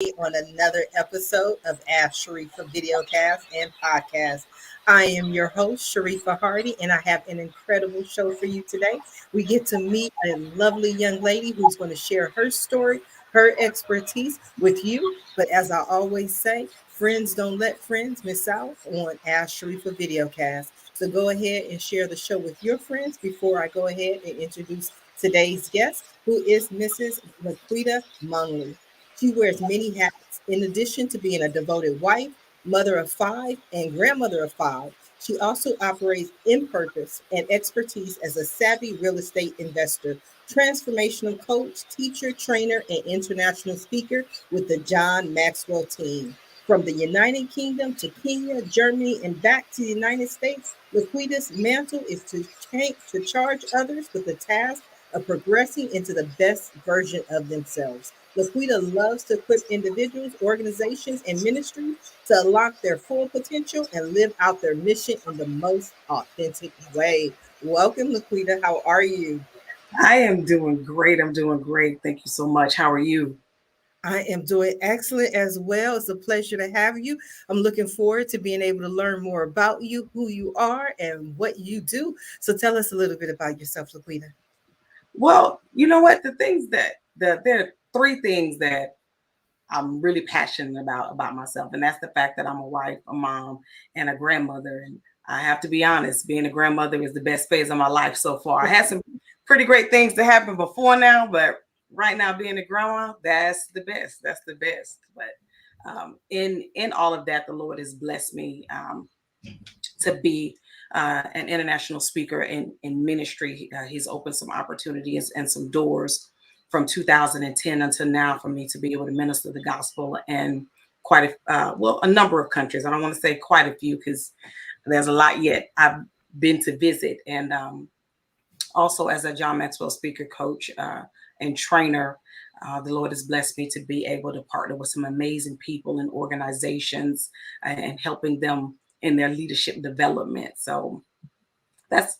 on another episode of Ask Sharifah Videocast and Podcast. I am your host, Sharifah Hardy, and I have an incredible show for you today. We get to meet a lovely young lady who's going to share her story, her expertise with you. But as I always say, friends don't let friends miss out on Ask Sharifah Videocast. So go ahead and share the show with your friends before I go ahead and introduce today's guest, who is Mrs. LaQuita Monley. She wears many hats. In addition to being a devoted wife, mother of five, and grandmother of five, she also operates in purpose and expertise as a savvy real estate investor, transformational coach, teacher, trainer, and international speaker with the John Maxwell Team. From the United Kingdom to Kenya, Germany, and back to the United States, LaQuita's mantle is to charge others with the task of progressing into the best version of themselves. LaQuita loves to equip individuals, organizations, and ministries to unlock their full potential and live out their mission in the most authentic way. Welcome, LaQuita. How are you? I am doing great. I'm doing great. Thank you so much. How are you? I am doing excellent as well. It's a pleasure to have you. I'm looking forward to being able to learn more about you, who you are, and what you do. So tell us a little bit about yourself, LaQuita. Well, you know what? There are three things that I'm really passionate about myself, and that's the fact that I'm a wife, a mom, and a grandmother. And I have to be honest, being a grandmother is the best phase of my life so far. I had some pretty great things to happen before now, but right now being a grandma, that's the best. That's the best. But in all of that, the Lord has blessed me to be an international speaker in ministry. He's opened some opportunities and some doors from 2010 until now for me to be able to minister the gospel in a number of countries. I don't want to say quite a few because there's a lot yet I've been to visit. And also as a John Maxwell speaker, coach, and trainer, the Lord has blessed me to be able to partner with some amazing people and organizations and helping them in their leadership development. So that's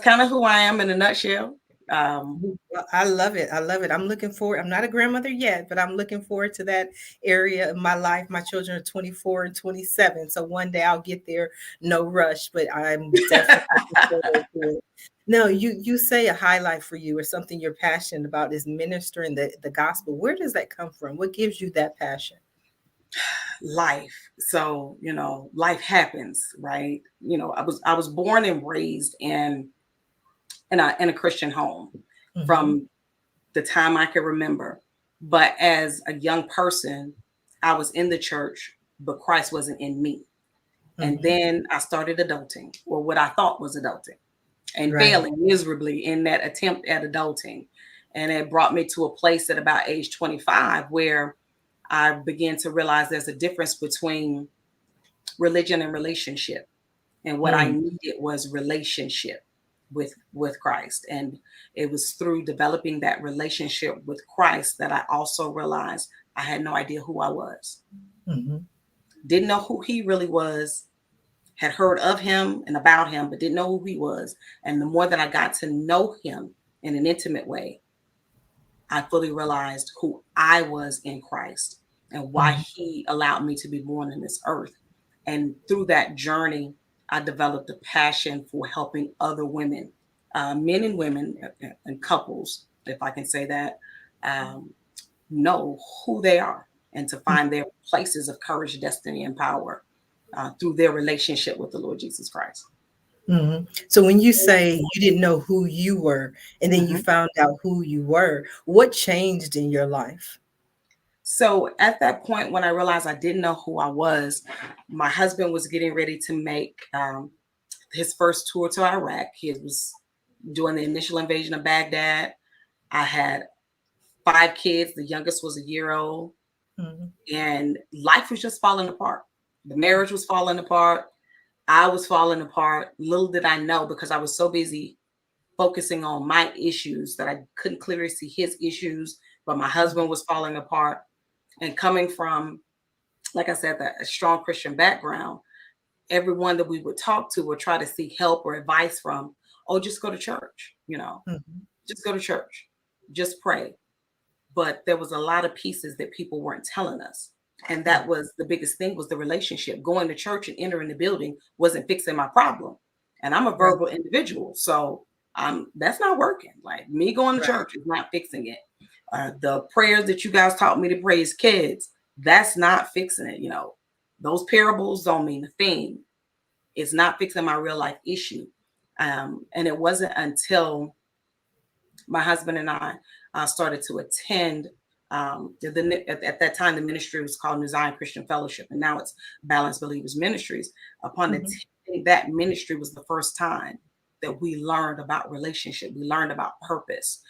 kind of who I am in a nutshell. Well, I love it. I love it. I'm looking forward. I'm not a grandmother yet, but I'm looking forward to that area of my life. My children are 24 and 27. So one day I'll get there. No rush, but I'm definitely looking forward to it. No, you say a highlight for you or something you're passionate about is ministering the gospel. Where does that come from? What gives you that passion? Life. So, life happens, right? I was born and raised in a Christian home Hmm. from the time I can remember. But as a young person, I was in the church, but Christ wasn't in me. And Hmm. then I started adulting, or what I thought was adulting, and Right. failing miserably in that attempt at adulting. And it brought me to a place at about age 25 where I began to realize there's a difference between religion and relationship. And what I Mm. needed was relationship with Christ. And it was through developing that relationship with Christ that I also realized I had no idea who I was. Hmm. Didn't know who he really was, had heard of him and about him, but didn't know who he was. And the more that I got to know him in an intimate way, I fully realized who I was in Christ and why Hmm. he allowed me to be born in this earth. And through that journey, I developed a passion for helping other women, men and women, and couples, if I can say that, um, know who they are and to find their places of courage, destiny, and power through their relationship with the Lord Jesus Christ. Hmm. So when you say you didn't know who you were and then you Mhm. found out who you were, what changed in your life? So at that point, when I realized I didn't know who I was, my husband was getting ready to make his first tour to Iraq. He was doing the initial invasion of Baghdad. I had five kids. The youngest was a year old, Mhm. and life was just falling apart. The marriage was falling apart. I was falling apart. Little did I know, because I was so busy focusing on my issues that I couldn't clearly see his issues. But my husband was falling apart. And coming from, like I said, a strong Christian background, everyone that we would talk to or try to seek help or advice from, oh, just go to church, Mhm. just go to church, just pray. but there was a lot of pieces that people weren't telling us. And that was the biggest thing, was the relationship. Going to church and entering the building wasn't fixing my problem. And I'm a Right. verbal individual. So that's not working. Like, me going to Right. church is not fixing it. The prayers that you guys taught me to pray as kids, that's not fixing it. You know, those parables don't mean a thing. It's not fixing my real life issue. And it wasn't until my husband and I started to attend. At that time, the ministry was called New Zion Christian Fellowship, and now it's Balanced Believers Ministries. Upon attending that ministry was the first time that we learned about relationship. We learned about purpose.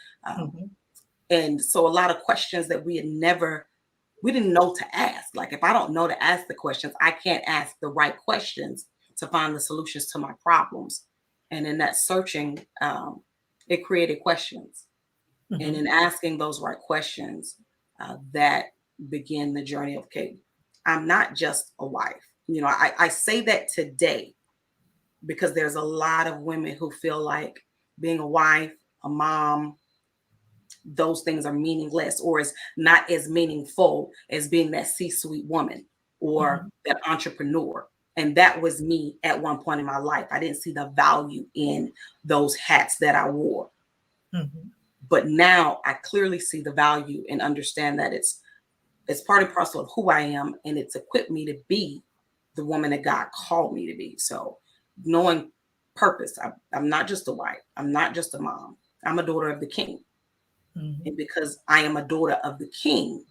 And so a lot of questions that we didn't know to ask. Like, if I don't know to ask the questions, I can't ask the right questions to find the solutions to my problems. And in that searching, it created questions. And in asking those right questions, that began the journey of, okay, I'm not just a wife. You know, I say that today because there's a lot of women who feel like being a wife, a mom, those things are meaningless, or is not as meaningful as being that C-suite woman or that entrepreneur. And that was me at one point in my life. I didn't see the value in those hats that I wore. But now I clearly see the value and understand that it's part and parcel of who I am, and it's equipped me to be the woman that God called me to be. So knowing purpose, I'm not just a wife. I'm not just a mom. I'm a daughter of the King. And because I am a daughter of the King,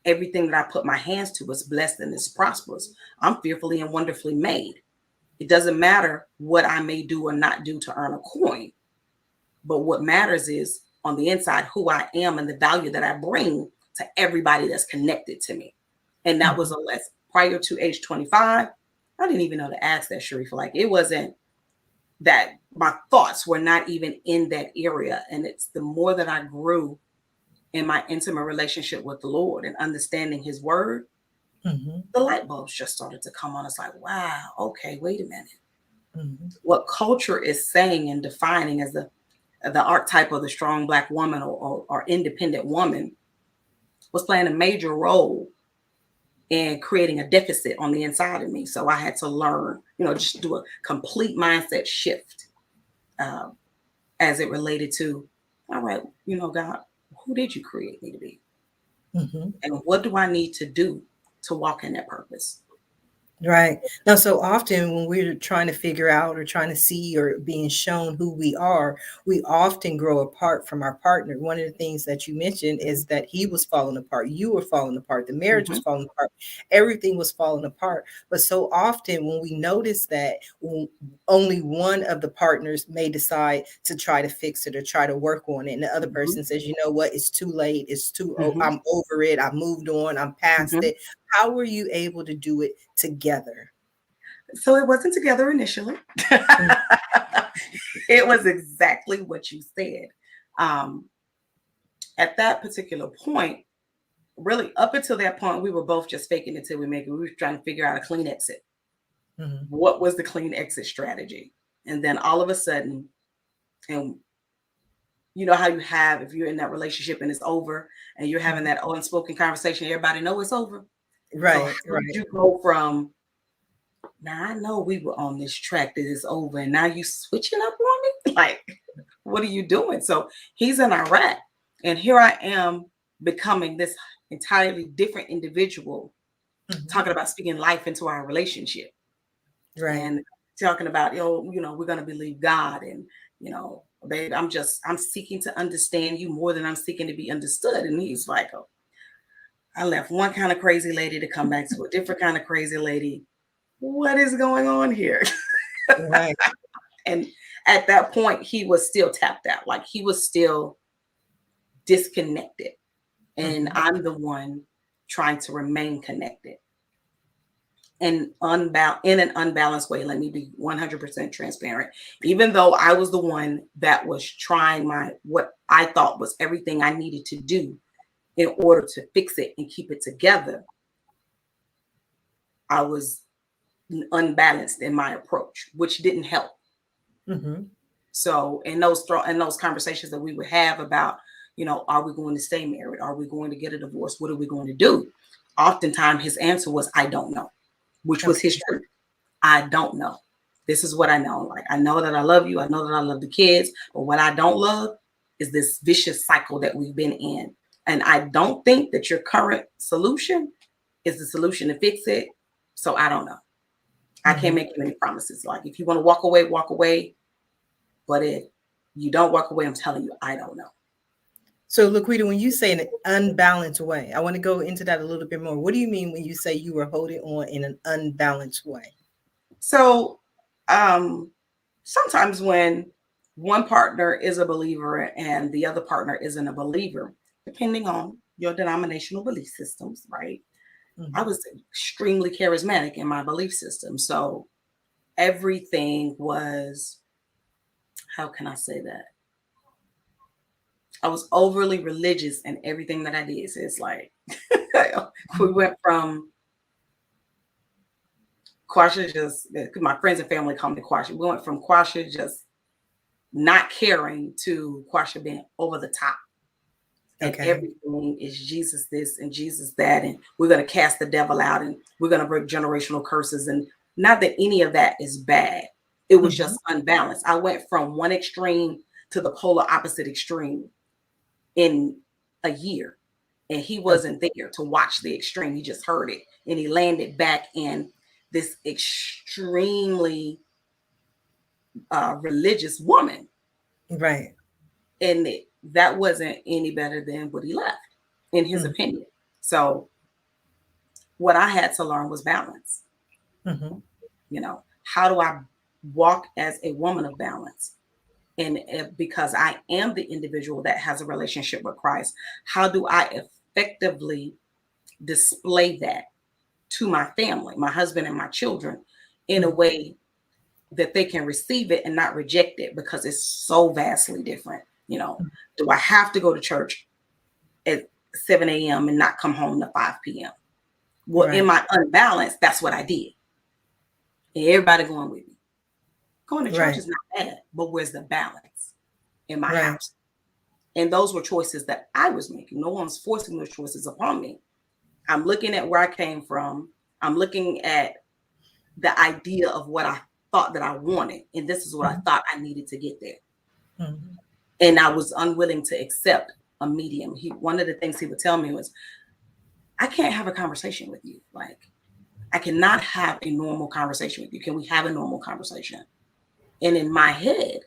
everything that I put my hands to is blessed and is prosperous. I'm fearfully and wonderfully made. It doesn't matter what I may do or not do to earn a coin. But what matters is on the inside who I am and the value that I bring to everybody that's connected to me. And that was a lesson. Prior to age 25, I didn't even know to ask that, Sharifah. Like, it wasn't that, my thoughts were not even in that area. And it's the more that I grew in my intimate relationship with the Lord and understanding his word, the light bulbs just started to come on. It's like, wow, okay, wait a minute. What culture is saying and defining as the archetype of the strong Black woman or independent woman was playing a major role in creating a deficit on the inside of me. So I had to learn, just do a complete mindset shift as it related to, all right, God, who did you create me to be? And what do I need to do to walk in that purpose? Right. Now, so often when we're trying to figure out or trying to see or being shown who we are, we often grow apart from our partner. One of the things that you mentioned is that he was falling apart. You were falling apart. The marriage was falling apart. Everything was falling apart. But so often when we notice that only one of the partners may decide to try to fix it or try to work on it, and the other person says, you know what, it's too late. It's too, I'm over it. I moved on. I'm past it. How were you able to do it together? So it wasn't together initially. It was exactly what you said. At that particular point, really up until that point, we were both just faking it till we make it. We were trying to figure out a clean exit. What was the clean exit strategy? And then all of a sudden, and you know how you have, if you're in that relationship and it's over and you're having that unspoken conversation, everybody know it's over. Right. So how did you go from, now I know we were on this track that is over, and now you switching up on me? Like, what are you doing? So he's in Iraq, and here I am becoming this entirely different individual, talking about speaking life into our relationship. Right. And talking about, we're going to believe God. And, babe, I'm seeking to understand you more than I'm seeking to be understood. And he's like, oh, I left one kind of crazy lady to come back to a different kind of crazy lady. What is going on here? Right. And at that point, he was still tapped out. Like, he was still disconnected. And I'm the one trying to remain connected. And in an unbalanced way. Let me be 100% transparent. Even though I was the one that was trying what I thought was everything I needed to do in order to fix it and keep it together, I was unbalanced in my approach, which didn't help. So in those conversations that we would have about, are we going to stay married? Are we going to get a divorce? What are we going to do? Oftentimes his answer was, I don't know, which was his truth. I don't know. This is what I know. Like, I know that I love you. I know that I love the kids. But what I don't love is this vicious cycle that we've been in. And I don't think that your current solution is the solution to fix it. So I don't know. I can't make you any promises. Like, if you want to walk away, walk away. But if you don't walk away, I'm telling you, I don't know. So, LaQuita, when you say in an unbalanced way, I want to go into that a little bit more. What do you mean when you say you were holding on in an unbalanced way? So sometimes when one partner is a believer and the other partner isn't a believer, depending on your denominational belief systems, right? I was extremely charismatic in my belief system. So everything was, how can I say that? I was overly religious in everything that I did. So it's like, we went from Quasha just, my friends and family call me Quasha. We went from Quasha just not caring to Quasha being over the top. And everything is Jesus this and Jesus that. And we're going to cast the devil out and we're going to break generational curses. And not that any of that is bad. It was just unbalanced. I went from one extreme to the polar opposite extreme in a year. And he wasn't there to watch the extreme. He just heard it. And he landed back in this extremely religious woman. Right. And that wasn't any better than what he left, in his opinion. So what I had to learn was balance. How do I walk as a woman of balance? And because I am the individual that has a relationship with Christ, how do I effectively display that to my family, my husband and my children, in a way that they can receive it and not reject it, because it's so vastly different. Do I have to go to church at 7 a.m. and not come home to 5 p.m.? Well, in my unbalance, that's what I did. And everybody going with me. Going to church is not bad, but where's the balance in my house? And those were choices that I was making. No one's forcing those choices upon me. I'm looking at where I came from. I'm looking at the idea of what I thought that I wanted. And this is what I thought I needed to get there. And I was unwilling to accept a medium. One of the things he would tell me was, I can't have a conversation with you. Like, I cannot have a normal conversation with you. Can we have a normal conversation? And in my head,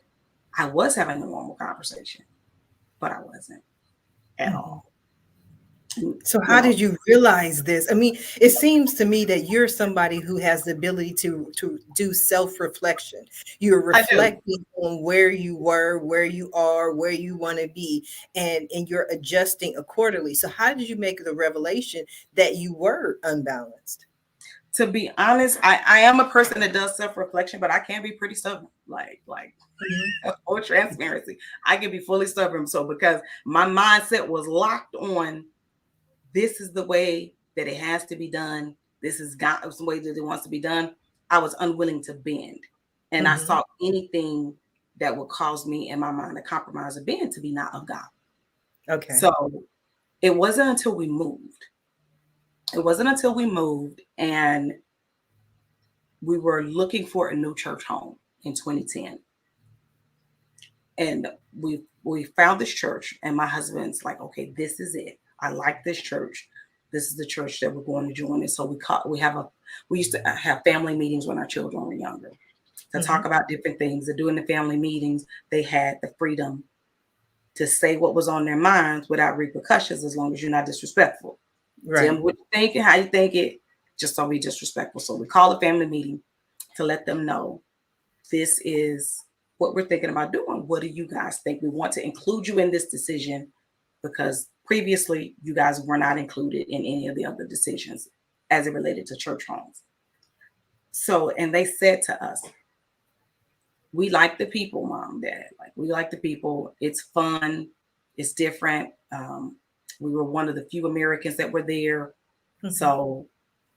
I was having a normal conversation, but I wasn't at all. So how did you realize this? I mean, it seems to me that you're somebody who has the ability to do self-reflection. You're reflecting on where you were, where you are, where you want to be, and you're adjusting accordingly. So how did you make the revelation that you were unbalanced? To be honest, I am a person that does self-reflection, but I can be pretty stubborn. Like full transparency, I can be fully stubborn. So because my mindset was locked on, this is the way that it has to be done. This is God's way that it wants to be done. I was unwilling to bend. And I saw anything that would cause me in my mind to compromise or bend to be not of God. Okay. So it wasn't until we moved. And we were looking for a new church home in 2010. And we found this church, and my husband's like, okay, this is it. I like this church. This is the church that we're going to join. And so we used to have family meetings when our children were younger to talk about different things. And during the family meetings, they had the freedom to say what was on their minds without repercussions, as long as you're not disrespectful. Tell them what you think and how you think it, just don't be disrespectful. So we called a family meeting to let them know, this is what we're thinking about doing. What do you guys think? We want to include you in this decision, because previously you guys were not included in any of the other decisions as it related to church homes. So, and they said to us, we like the people, Mom, Dad. Like, we like the people. It's fun. It's different. We were one of the few Americans that were there. So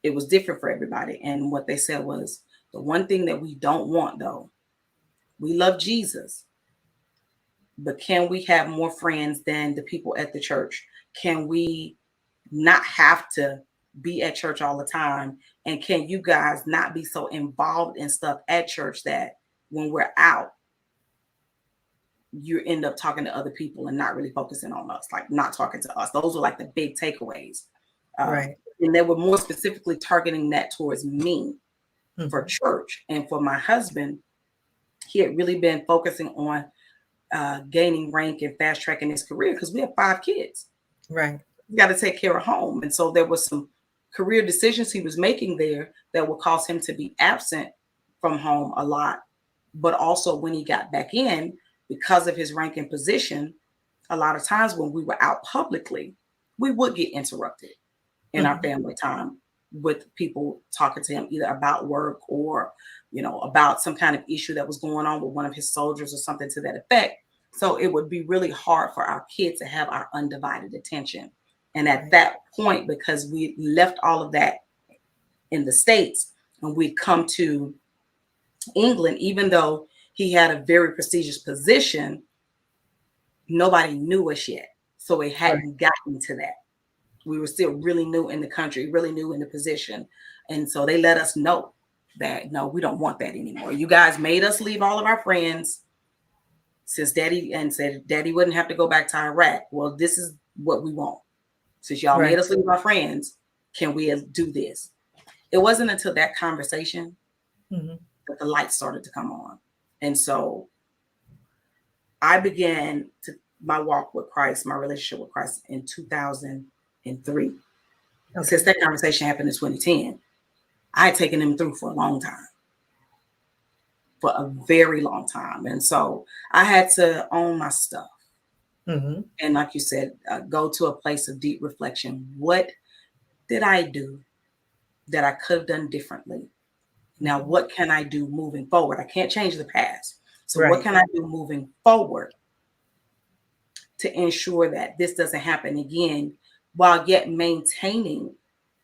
it was different for everybody. And what they said was, the one thing that we don't want, though, we love Jesus, but can we have more friends than the people at the church? Can we not have to be at church all the time? And can you guys not be so involved in stuff at church that when we're out, you end up talking to other people and not really focusing on us, like not talking to us. Those are like the big takeaways. Right. And they were more specifically targeting that towards me for Mm-hmm. church. And for my husband, he had really been focusing on gaining rank and fast tracking his career because we have 5 kids. Right. You got to take care of home. And so there was some career decisions he was making there that would cause him to be absent from home a lot. But also when he got back in, because of his rank and position, a lot of times when we were out publicly, we would get interrupted in our Mm-hmm. family time with people talking to him either about work or, about some kind of issue that was going on with one of his soldiers or something to that effect. So it would be really hard for our kids to have our undivided attention. And at Right. that point, because we left all of that in the States and we'd come to England, even though he had a very prestigious position, nobody knew us yet. So it Right. hadn't gotten to that. We were still really new in the country, really new in the position. And so they let us know that, no, we don't want that anymore. You guys made us leave all of our friends since daddy and said daddy wouldn't have to go back to Iraq. Well, this is what we want. Since y'all Right. made us leave our friends, can we do this? It wasn't until that conversation Mm-hmm. that the lights started to come on. And so I began my walk with Christ, my relationship with Christ in 2003. Okay. Since that conversation happened in 2010, I had taken him through for a long time, for a very long time. And so I had to own my stuff. Mm-hmm. And like you said, go to a place of deep reflection. What did I do that I could have done differently? Now, what can I do moving forward? I can't change the past. So what Right. can I do moving forward to ensure that this doesn't happen again while yet maintaining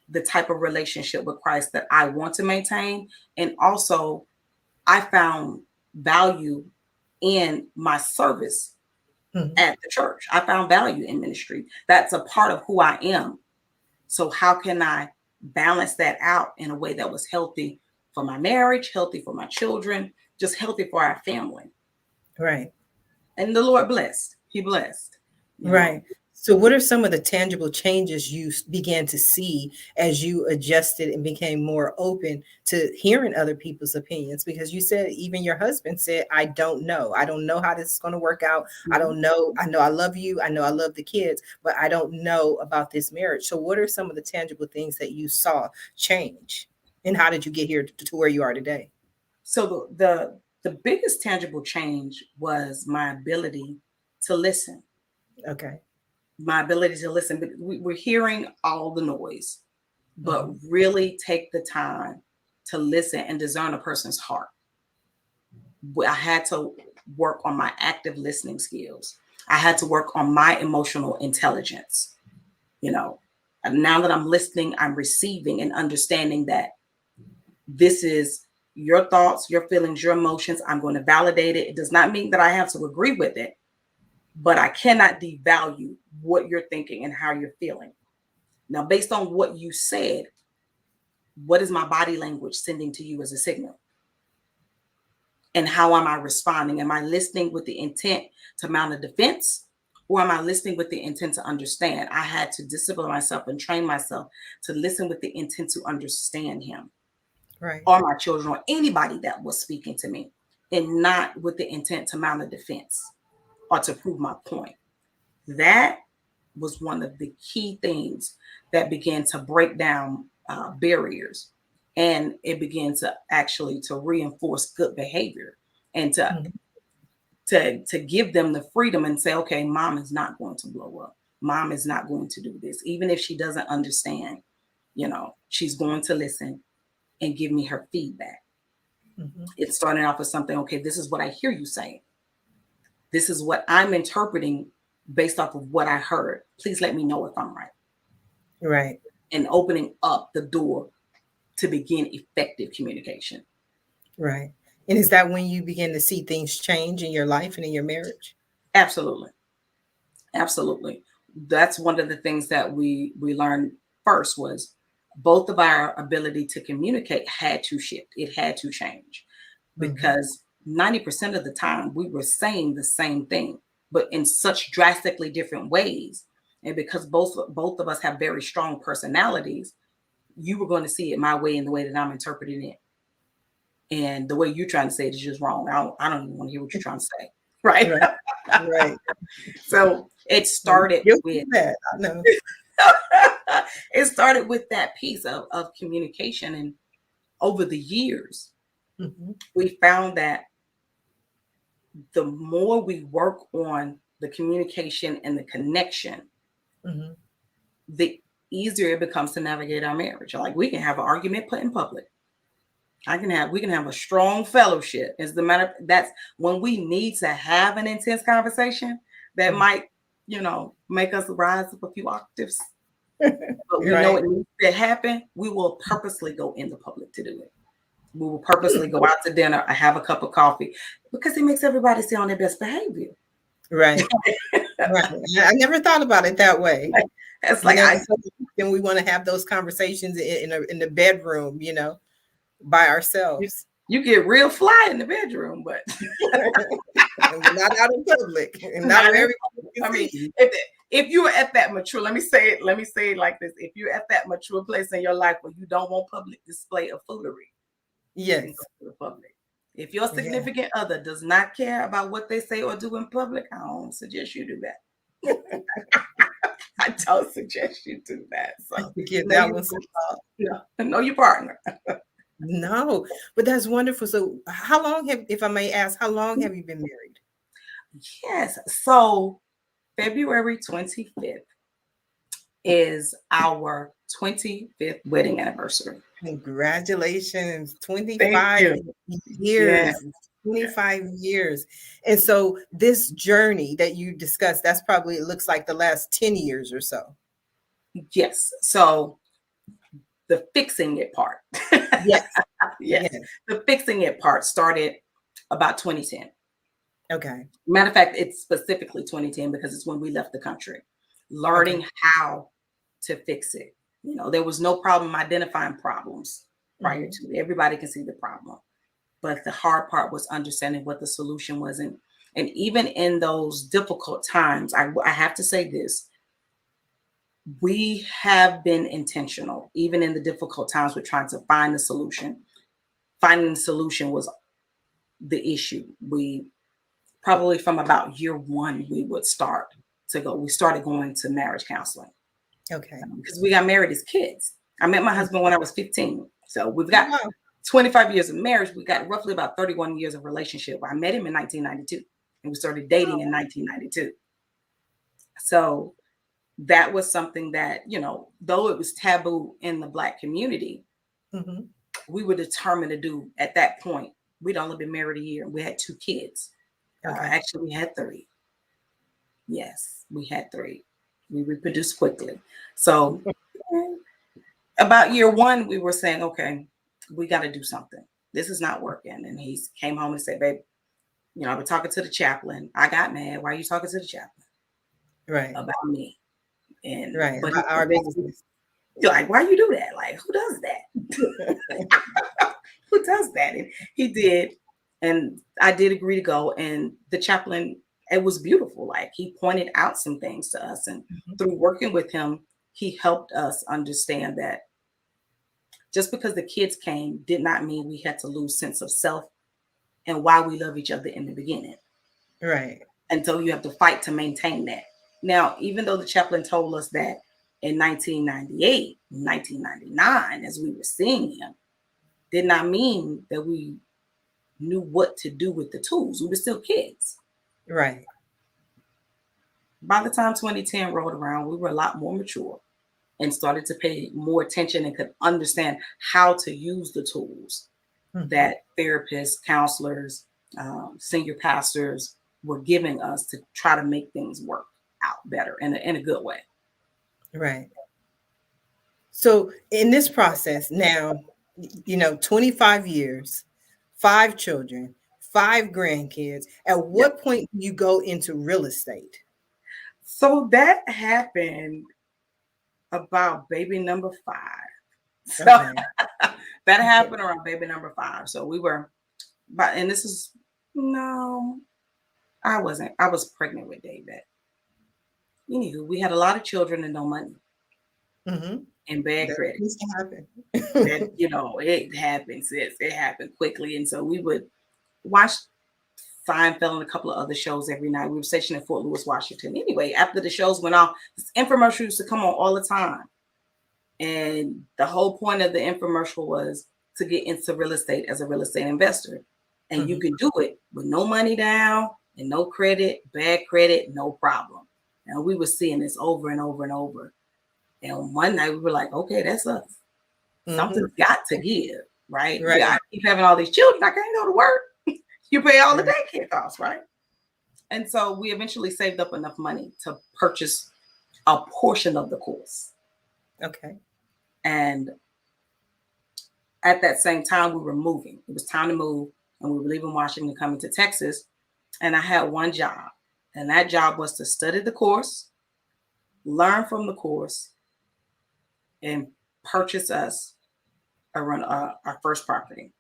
the type of relationship with Christ that I want to maintain? And also, I found value in my service Mm-hmm. at the church. I found value in ministry. That's a part of who I am. So how can I balance that out in a way that was healthy for my marriage, healthy for my children, just healthy for our family? Right. And the Lord blessed. He blessed, you know. Right. So, what are some of the tangible changes you began to see as you adjusted and became more open to hearing other people's opinions? Because you said even your husband said, "I don't know. I don't know how this is going to work out. I Mhm. don't know. I know I love you. I know I love the kids, but I don't know about this marriage." So, what are some of the tangible things that you saw change, and how did you get here to where you are today? So the biggest tangible change was my ability to listen. Okay. My ability to listen. But we're hearing all the noise, but Hmm. really take the time to listen and discern a person's heart. I had to work on my active listening skills. I had to work on my emotional intelligence. You know, and now that I'm listening, I'm receiving and understanding that this is your thoughts, your feelings, your emotions. I'm going to validate it. It does not mean that I have to agree with it, but I cannot devalue what you're thinking and how you're feeling. Now, based on what you said, what is my body language sending to you as a signal? And how am I responding? Am I listening with the intent to mount a defense? Or am I listening with the intent to understand? I had to discipline myself and train myself to listen with the intent to understand him Right. or my children or anybody that was speaking to me, and not with the intent to mount a defense or to prove my point. That was one of the key things that began to break down barriers, and it began to actually to reinforce good behavior and Mhm. to give them the freedom and say, okay, mom is not going to blow up, mom is not going to do this, even if she doesn't understand, she's going to listen and give me her feedback. Mhm. It started off with something, okay, this is what I hear you saying, this is what I'm interpreting based off of what I heard, please let me know if I'm right. Right. And opening up the door to begin effective communication. Right. And is that when you begin to see things change in your life and in your marriage? Absolutely. Absolutely. That's one of the things that we learned first was both of our ability to communicate had to shift. It had to change Mhm. because 90% of the time we were saying the same thing, but in such drastically different ways. And because both of us have very strong personalities, you were going to see it my way and the way that I'm interpreting it. And the way you're trying to say it is just wrong. I don't even want to hear what you're trying to say. Right. Right. Right. So it I'm started guilty with of that. I know. it started with that piece of communication. And over the years, Mhm. we found that the more we work on the communication and the connection, Mhm. the easier it becomes to navigate our marriage. Like we can have an argument put in public. We can have a strong fellowship. As the matter that's when we need to have an intense conversation that Mhm. might, make us rise up a few octaves. But we know Right. it needs to happen. We will purposely go in the public to do it. We will purposely go out to dinner or have a cup of coffee because it makes everybody stay on their best behavior. Right. Right. I never thought about it that way. It's You like know, so then we want to have those conversations in the bedroom, by you, ourselves. you get real fly in the bedroom, but And we're not out in public and not not where in everybody can I mean, see you. if you are at that mature, let me say it like this. If you're at that mature place in your life where you don't want public display of foolery, you can go Yes. to the public. If your Yeah. significant other does not care about what they say or do in public, I don't suggest you do that. I don't suggest you do that. So To give know that your one some thought. know your partner. No, but that's wonderful. So how long if I may ask, how long have you been married? Yes. So February 25th is our 25th wedding anniversary. Congratulations, Thank 25 you. Yeah. years. 25 years. And so this journey that you discussed, that's probably, it looks like the last 10 years or so. Yes. So the fixing it part. Yes. Yes. Yes. The fixing it part started about 2010. Okay. Matter of fact, it's specifically 2010 because it's when we left the country, Okay. learning how to fix it. There was no problem identifying problems prior Mhm. to it. Everybody can see the problem. But the hard part was understanding what the solution was. And even in those difficult times, I have to say this, we have been intentional, even in the difficult times, we're trying to find the solution. Finding the solution was the issue. We probably from about year one, we started going to marriage counseling Okay. because we got married as kids. I met my Mm. husband when I was 15. So we've Oh, got wow. 25 years of marriage. We got roughly about 31 years of relationship. I met him in 1992 and we started dating in 1992. So that was something that, though it was taboo in the Black community, Mhm. we were determined to do at that point. We'd only been married a year and we had two kids. Okay. Actually, we had three. Yes, we had three. We reproduced quickly. So about year one, we were saying, okay, we got to do something. This is not working. And he came home and said, babe, I've been talking to the chaplain. I got mad. Why are you talking to the chaplain Right. about me? And Right. but About our business. you're like, why you do that? Like, who does that? Who does that? And he did. And I did agree to go. And the chaplain, it was beautiful. Like he pointed out some things to us. And Mhm. through working with him, he helped us understand that just because the kids came did not mean we had to lose sense of self and why we love each other in the beginning. Right. And so you have to fight to maintain that. Now, even though the chaplain told us that in 1998, 1999, as we were seeing him, did not mean that we knew what to do with the tools. We were still kids. Right. By the time 2010 rolled around, we were a lot more mature and started to pay more attention and could understand how to use the tools Mhm. that therapists, counselors, senior pastors were giving us to try to make things work out better in a good way. Right. So in this process now, 25 years, 5 children, 5 grandkids. At what point do you go into real estate? So that happened about baby number 5. So Okay. that happened around baby number 5. So we were, and this is, no, I wasn't. I was pregnant with David. Anywho, we had a lot of children and no money and bad That credit. used to happen. That, it happened, sis. It happened quickly. And so we would watch Seinfeld and a couple of other shows every night. We were stationed in Fort Lewis, Washington. Anyway, after the shows went off, this infomercial used to come on all the time. And the whole point of the infomercial was to get into real estate as a real estate investor. And you can do it with no money down and no credit, bad credit, no problem. And we were seeing this over and over and over. And one night we were like, okay, that's us. Something's got to give, right? I keep having all these children. I can't go to work. You pay all the daycare costs, right? And so we eventually saved up enough money to purchase a portion of the course. Okay. And at that same time, we were moving. It was time to move. And we were leaving Washington, coming to Texas. And I had one job. And that job was to study the course, learn from the course, and purchase us our first property.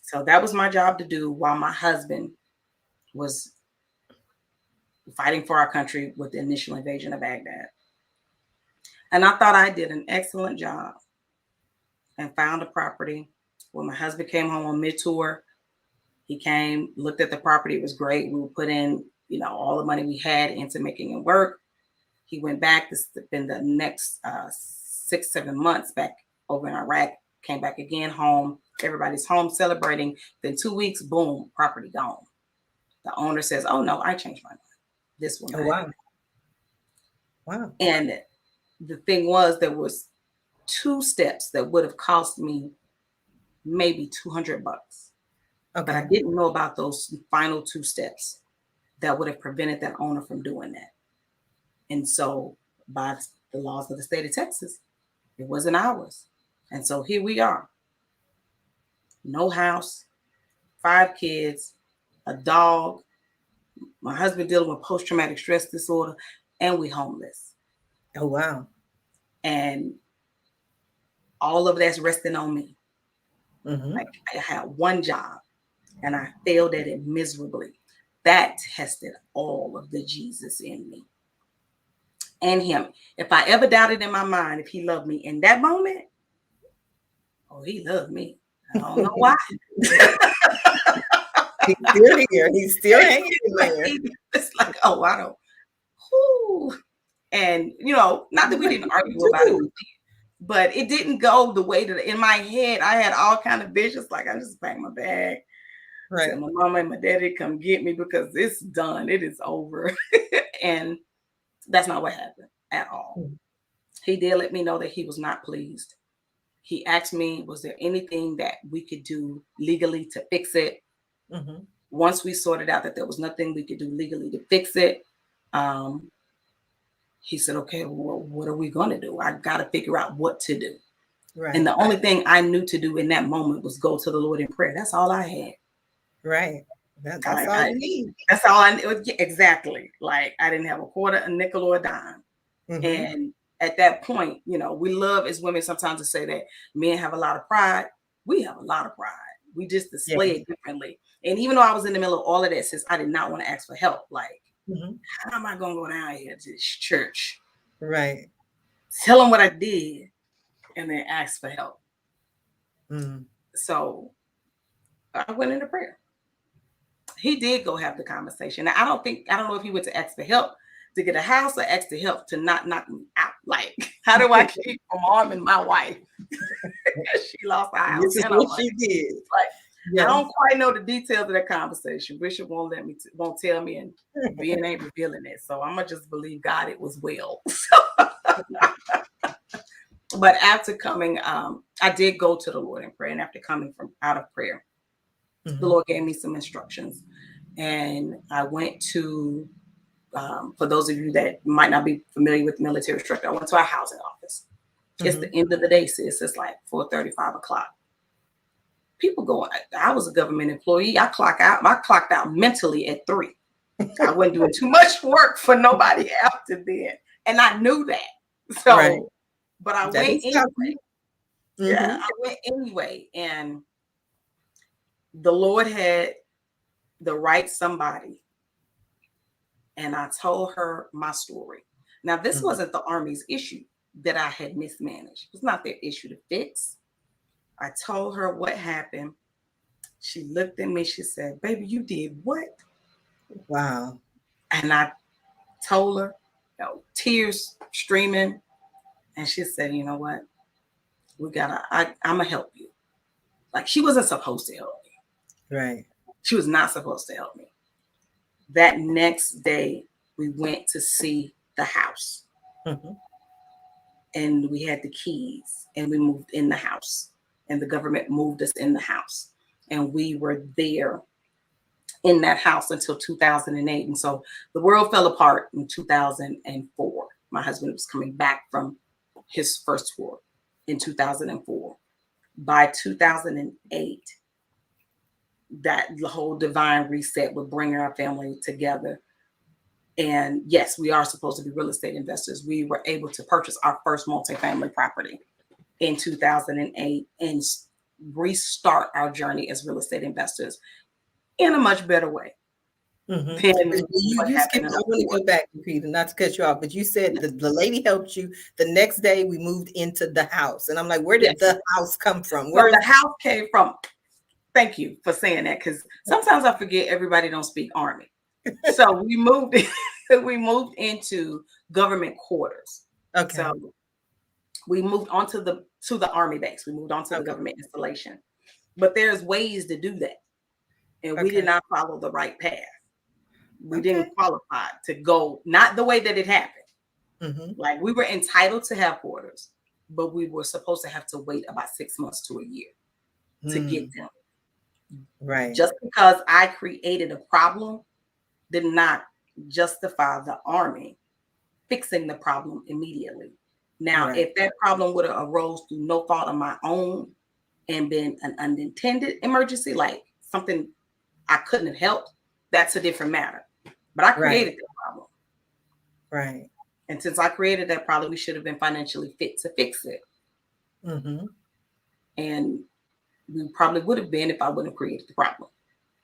So that was my job to do while my husband was fighting for our country with the initial invasion of Baghdad. And I thought I did an excellent job and found a property. When my husband came home on mid-tour, he came, looked at the property. It was great. We would put in, all the money we had into making it work. He went back to spend the next 6-7 months back over in Iraq, came back again home. Everybody's home celebrating. Then 2 weeks, boom, property gone. The owner says, oh, no, I changed my mind. This one. Oh, wow. Wow. And the thing was, there was 2 steps that would have cost me maybe $200. Okay. But I didn't know about those final 2 steps that would have prevented that owner from doing that. And so by the laws of the state of Texas, it wasn't ours. And so here we are. No house, 5 kids, a dog, my husband dealing with post-traumatic stress disorder, and we homeless. Oh, wow. And all of that's resting on me. Like, I had one job and I failed at it miserably. That tested all of the Jesus in me and him. If I ever doubted in my mind if he loved me in that moment, oh, he loved me. I don't know why. He's still here. He's still hanging in there. It's like, oh, I don't. Whoo. And, not that we didn't argue about it, but it didn't go the way that in my head, I had all kind of visions. Like, I just packed my bag. Right. Said, my mama and my daddy come get me because it's done. It is over. And that's not what happened at all. He did let me know that he was not pleased. He asked me, was there anything that we could do legally to fix it? Once we sorted out that there was nothing we could do legally to fix it, he said, okay, well, what are we going to do? I got to figure out what to do. Right. And the only thing I knew to do in that moment was go to the Lord in prayer. That's all I had. Right. That's all you need. That's all I knew. Exactly. Like, I didn't have a quarter, a nickel, or a dime. And at that point, we love as women sometimes to say that men have a lot of pride. We have a lot of pride. We just display it differently. And even though I was in the middle of all of that, since I did not want to ask for help, like, how am I going to go down here to this church? Right. Tell them what I did and then ask for help. So I went into prayer. He did go have the conversation. Now, I don't know if he went to ask for help to get a house or ask for help to not knock me out. Like, how do I keep from harming my wife? She lost her house. This is what she did. Like, I don't quite know the details of that conversation. Bishop won't tell me, and being ain't revealing it. So I'm gonna just believe God it was well. But after coming, I did go to the Lord in prayer, and after coming from out of prayer, the Lord gave me some instructions, and I went to. For those of you that might not be familiar with military structure, I went to our housing office. It's the end of the day, sis. It's like 4:30, 5 o'clock. people go, I was a government employee. I clocked out mentally at 3. I wasn't doing too much work for nobody after then. And I knew that. So, Right. but I That went is tough. anyway. Yeah, I went anyway. And the Lord had the right somebody. And I told her my story. Now, this wasn't the Army's issue that I had mismanaged. It was not their issue to fix. I told her what happened. She looked at me. She said, "Baby, you did what?" Wow. And I told her, tears streaming. And she said, "You know what? I'm going to help you." Like, she wasn't supposed to help me. Right. She was not supposed to help me. That next day, we went to see the house. And we had the keys, and we moved in the house. And the government moved us in the house. And we were there in that house until 2008. And so the world fell apart in 2004. My husband was coming back from his first tour in 2004. By 2008, that the whole divine reset would bring our family together. And yes, we are supposed to be real estate investors. We were able to purchase our first multifamily property in 2008 and restart our journey as real estate investors in a much better way. You skipped. I want to go back, Peter, not to cut you off, but you said the lady helped you. The next day we moved into the house. And I'm like, where did the house come from? Where the house came from. Thank you for saying that, because sometimes I forget everybody don't speak Army. So we moved into government quarters. Okay. So we moved onto the Army base. We moved onto the government installation. But there's ways to do that. And we did not follow the right path. We didn't qualify to go, not the way that it happened. Like, we were entitled to have quarters, but we were supposed to have to wait about 6 months to a year to get them. Right. Just because I created a problem did not justify the Army fixing the problem immediately. Now, if that problem would have arose through no fault of my own and been an unintended emergency, like something I couldn't have helped, that's a different matter. But I created that problem. Right. And since I created that problem, we should have been financially fit to fix it. And we probably would have been if I wouldn't have created the problem.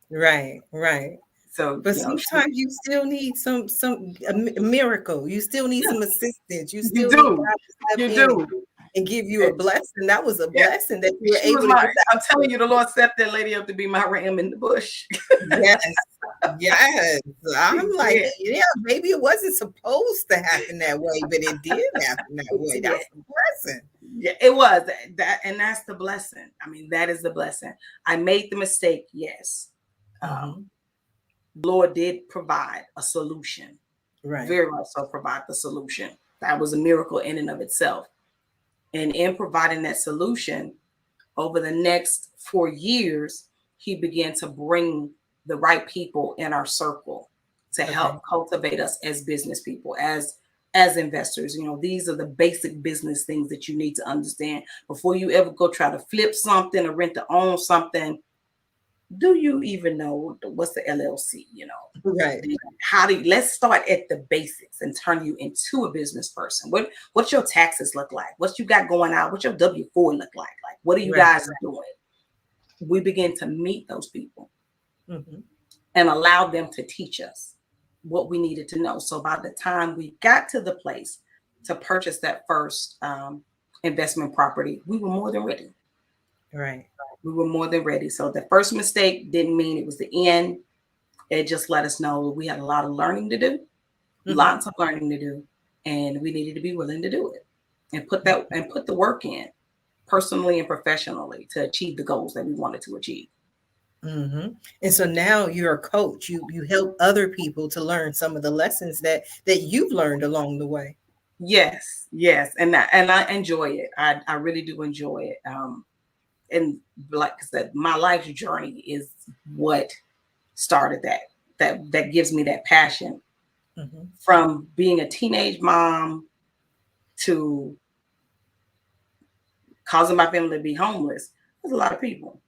Right. So, but sometimes you still need a miracle. You still need some assistance. You still need God to step in and give you a blessing. That was a blessing that you were able to get. I'm telling you, the Lord set that lady up to be my ram in the bush. Yes. I'm like, maybe it wasn't supposed to happen that way, but it did happen that way. That's a blessing. Yeah, it was that, and that's the blessing. I mean, that is the blessing. I made the mistake, yes. Lord did provide a solution. Very much so provide the solution. That was a miracle in and of itself. And in providing that solution, over the next 4 years, he began to bring the right people in our circle to help cultivate us as business people, as investors. These are the basic business things that you need to understand before you ever go try to flip something or rent to own something. Do you even know what's the LLC? Let's start at the basics and turn you into a business person. What's your taxes look like? What you got going out? What's your W-4 look like? Like, what are you guys doing? We begin to meet those people and allow them to teach us what we needed to know. So by the time we got to the place to purchase that first investment property, we were more than ready. We were more than ready. So the first mistake didn't mean it was the end. It just let us know we had a lot of learning to do, lots of learning to do, and we needed to be willing to do it and put the work in personally and professionally to achieve the goals that we wanted to achieve. And so now you're a coach. You help other people to learn some of the lessons that you've learned along the way. Yes, and I enjoy it. I really do enjoy it. And like I said, my life's journey is what started that gives me that passion. From being a teenage mom to causing my family to be homeless. There's a lot of people.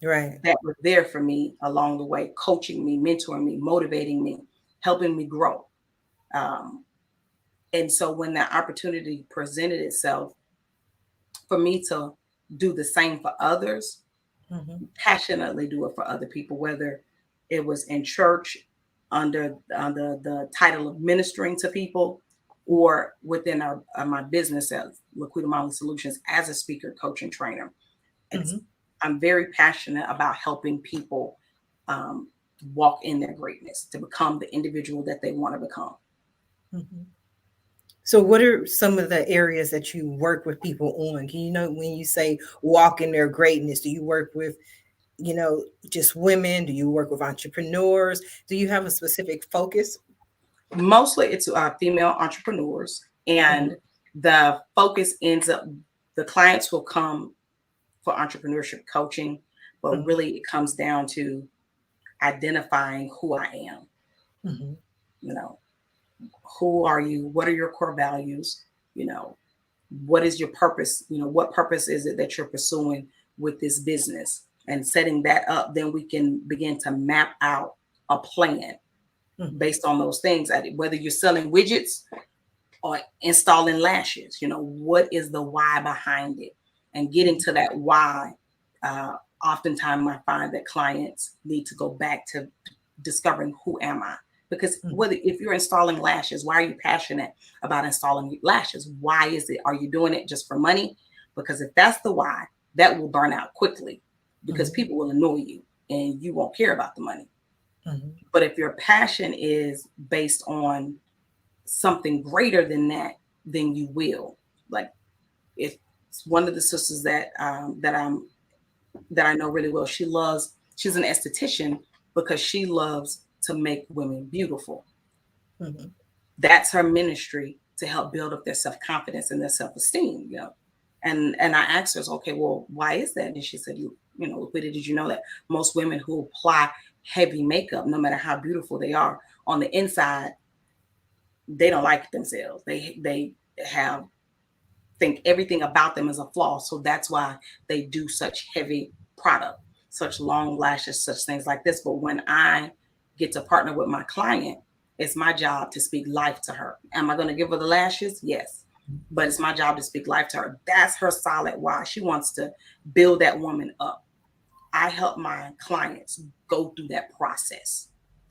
Right. that were there for me along the way, coaching me, mentoring me, motivating me, helping me grow. Um, and so when that opportunity presented itself for me to do the same for others, Mm-hmm. passionately do it for other people, whether it was in church under the title of ministering to people, or within my business as LaQuita Monley Solutions as a speaker, coach, and trainer. It's Mm-hmm. I'm very passionate about helping people um, walk in their greatness to become the individual that they want to become. Mm-hmm. So, what are some of the areas that you work with people on? Can you know when you say walk in their greatness? Do you work with, just women? Do you work with entrepreneurs? Do you have a specific focus? Mostly it's female entrepreneurs, Mm-hmm. and the focus ends up the clients will come for entrepreneurship coaching, but Mm-hmm. really it comes down to identifying who I am. Mm-hmm. You know, who are you? What are your core values? You know, what is your purpose? You know, what purpose is it that you're pursuing with this business? And setting that up, then we can begin to map out a plan Mm-hmm. based on those things. Whether you're selling widgets or installing lashes, you know, what is the why behind it? And getting to that why, uh, oftentimes I find that clients need to go back to discovering who am I? Because Mm-hmm. whether if you're installing lashes, why are you passionate about installing lashes? Why is it? Are you doing it just for money? Because if that's the why, that will burn out quickly because Mm-hmm. people will annoy you and you won't care about the money. Mm-hmm. But if your passion is based on something greater than that, then you will. Like, it's one of the sisters that I know really well. She's an esthetician because she loves to make women beautiful. Mm-hmm. That's her ministry, to help build up their self-confidence and their self-esteem, you know. And I asked her, okay, well, why is that? And she said, you know, Lupita, did you know that most women who apply heavy makeup, no matter how beautiful they are on the inside, they don't like themselves. They have think everything about them is a flaw. So that's why they do such heavy product, such long lashes, such things like this. But when I get to partner with my client, it's my job to speak life to her. Am I going to give her the lashes? Yes. But it's my job to speak life to her. That's her solid why. She wants to build that woman up. I help my clients go through that process.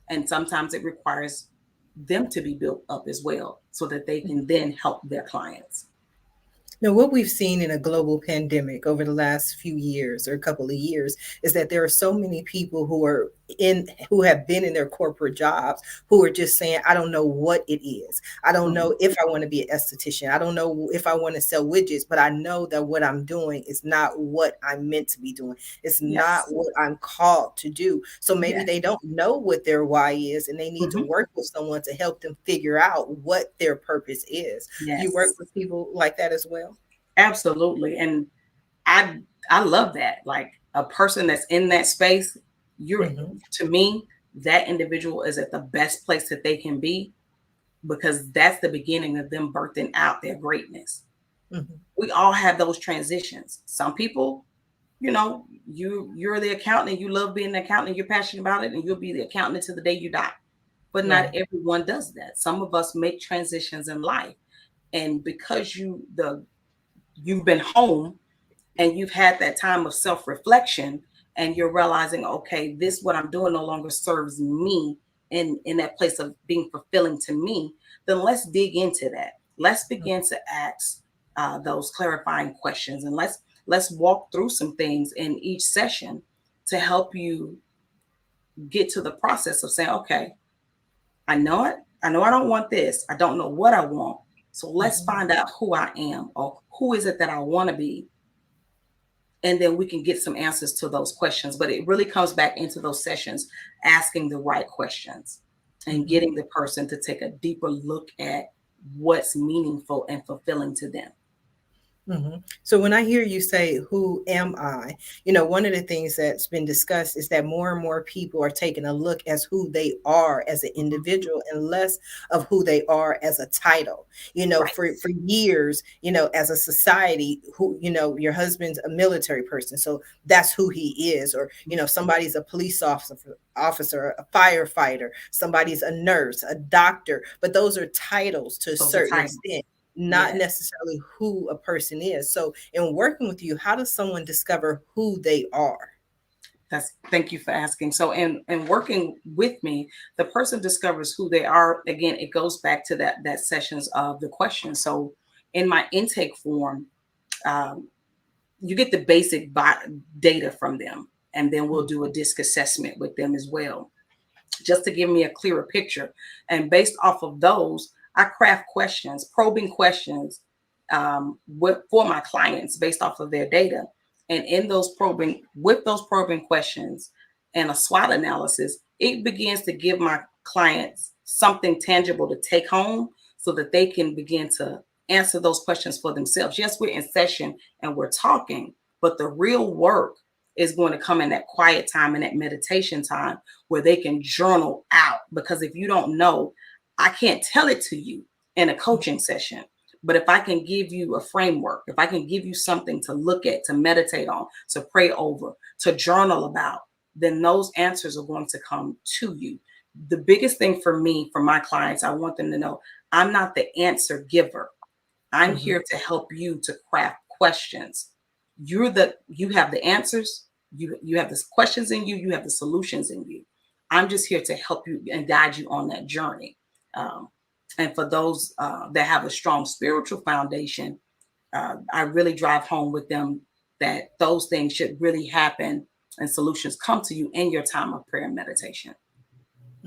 And sometimes it requires them to be built up as well so that they can then help their clients. Now, what we've seen in a global pandemic over the last few years or a couple of years is that there are so many people who have been in their corporate jobs who are just saying, I don't know what it is. I don't Mhm. know if I want to be an esthetician. I don't know if I want to sell widgets, but I know that what I'm doing is not what I'm meant to be doing. It's not Yes. what I'm called to do. So maybe Yes. they don't know what their why is, and they need to Mhm. work with someone to help them figure out what their purpose is. Do you work Yes. with people like that as well? Absolutely. And I I love that. Like, a person that's in that space, you're Mhm, to me, that individual is at the best place that they can be, because that's the beginning of them birthing out their greatness. mhm, We all have those transitions. Some people, you know, you're the accountant and you love being an accountant and you're passionate about it and you'll be the accountant until the day you die. But not right, everyone does that. Some of us make transitions in life. And because you've been home and you've had that time of self-reflection, and you're realizing, okay, this what I'm doing no longer serves me in that place of being fulfilling to me, then let's dig into that. Let's mm, begin to ask those clarifying questions, and let's walk through some things in each session to help you get to the process of saying, okay, I know it. I know I don't want this. I don't know what I want. So let's mhm. find out who I am, or who is it that I want to be, and then we can get some answers to those questions. But it really comes back into those sessions, asking the right questions and Mhm. getting the person to take a deeper look at what's meaningful and fulfilling to them. So when I hear you say, "Who am I?" one of the things that's been discussed is that more and more people are taking a look as who they are as an individual and less of who they are as a title. Right. For years, as a society, who your husband's a military person, so that's who he is, or somebody's a police officer, a firefighter, somebody's a nurse, a doctor, but those are titles to a Those are certain titles. extent, not Yes. necessarily who a person is. So, in working with you, how does someone discover who they are? Thank you for asking. So in working with me, the person discovers who they are. Again, it goes back to that sessions of the question. So in my intake form, um, you get the basic data from them, and then we'll do a disc assessment with them as well, just to give me a clearer picture. And based off of those, I craft questions, probing questions, for my clients based off of their data. And in with those probing questions and a SWOT analysis, it begins to give my clients something tangible to take home so that they can begin to answer those questions for themselves. Yes, we're in session and we're talking, but the real work is going to come in that quiet time and that meditation time where they can journal out. Because if you don't know, I can't tell it to you in a coaching session. But if I can give you a framework, if I can give you something to look at, to meditate on, to pray over, to journal about, then those answers are going to come to you. The biggest thing for me, for my clients, I want them to know I'm not the answer giver. I'm Mhm. here to help you to craft questions. You have the answers, you have the questions in you, you have the solutions in you. I'm just here to help you and guide you on that journey. Um, and for those that have a strong spiritual foundation, I really drive home with them that those things should really happen and solutions come to you in your time of prayer and meditation.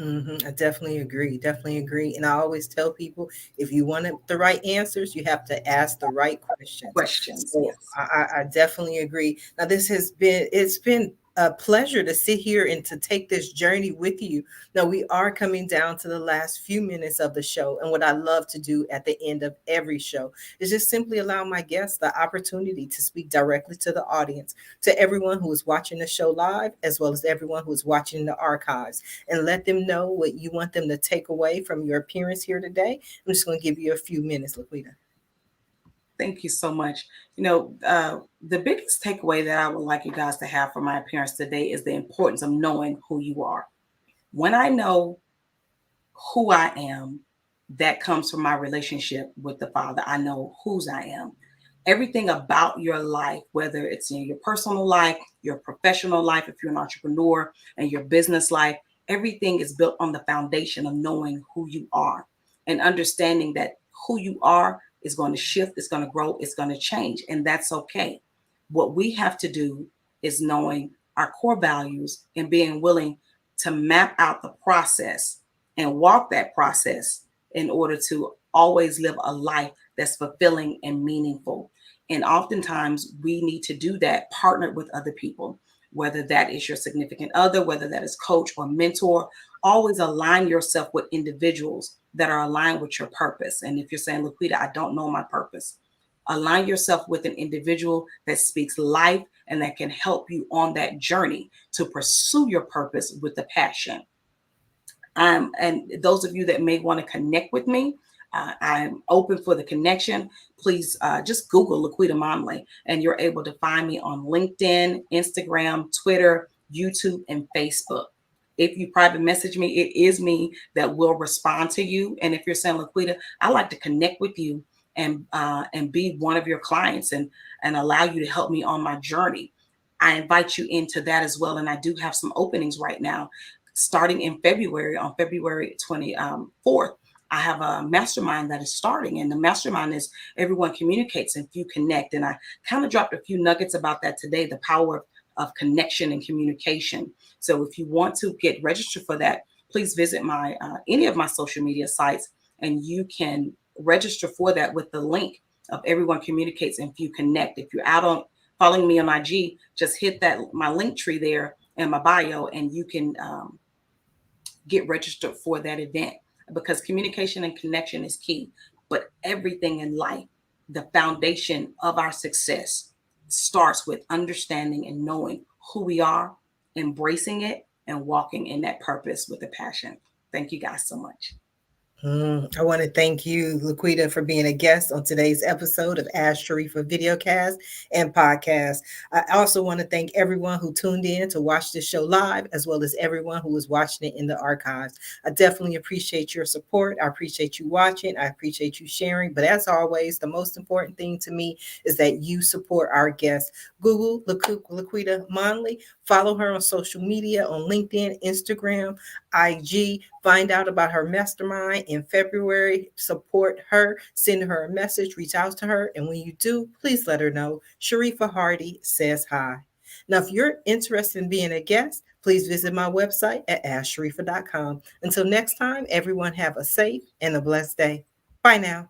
I definitely agree. Definitely agree. And I always tell people, if you want the right answers, you have to ask the right questions. Questions, So yes. I definitely agree. Now, it's been a pleasure to sit here and to take this journey with you. Now, we are coming down to the last few minutes of the show. And what I love to do at the end of every show is just simply allow my guests the opportunity to speak directly to the audience, to everyone who is watching the show live, as well as everyone who is watching the archives, and let them know what you want them to take away from your appearance here today. I'm just going to give you a few minutes, LaQuita. Thank you so much. The biggest takeaway that I would like you guys to have from my appearance today is the importance of knowing who you are. When I know who I am, that comes from my relationship with the Father. I know whose I am. Everything about your life, whether it's in your personal life, your professional life, if you're an entrepreneur, and your business life, everything is built on the foundation of knowing who you are and understanding that who you are is going to shift, it's going to grow, it's going to change, and that's okay. What we have to do is knowing our core values and being willing to map out the process and walk that process in order to always live a life that's fulfilling and meaningful. And oftentimes we need to do that partnered with other people, whether that is your significant other, whether that is coach or mentor. Always align yourself with individuals that are aligned with your purpose. And if you're saying, LaQuita, I don't know my purpose, align yourself with an individual that speaks life and that can help you on that journey to pursue your purpose with the passion. And those of you that may want to connect with me, I'm open for the connection. Please just Google LaQuita Monley, and you're able to find me on LinkedIn, Instagram, Twitter, YouTube, and Facebook. If you private message me, it is me that will respond to you. And if you're saying, LaQuita, I like to connect with you and be one of your clients and allow you to help me on my journey, I invite you into that as well. And I do have some openings right now starting in February, on February 24th. I have a mastermind that is starting, and the mastermind is everyone communicates and few connect. And I kind of dropped a few nuggets about that today, the power of connection and communication. So if you want to get registered for that, please visit my any of my social media sites, and you can register for that with the link of everyone communicates and few connect. If you're out on following me on IG, just hit that my link tree there in my bio, and you can get registered for that event, because communication and connection is key. But everything in life the foundation of our success starts with understanding and knowing who we are, embracing it, and walking in that purpose with a passion. Thank you guys so much. I want to thank you, LaQuita, for being a guest on today's episode of Ask Sharifah Videocast and Podcast. I also want to thank everyone who tuned in to watch this show live, as well as everyone who is watching it in the archives. I definitely appreciate your support. I appreciate you watching. I appreciate you sharing. But as always, the most important thing to me is that you support our guests. Google LaQuita Monley. Follow her on social media on LinkedIn, Instagram, IG. Find out about her mastermind in February. Support her. Send her a message. Reach out to her. And when you do, please let her know Sharifah Hardy says hi. Now, if you're interested in being a guest, please visit my website at asksharifah.com. Until next time, everyone have a safe and a blessed day. Bye now.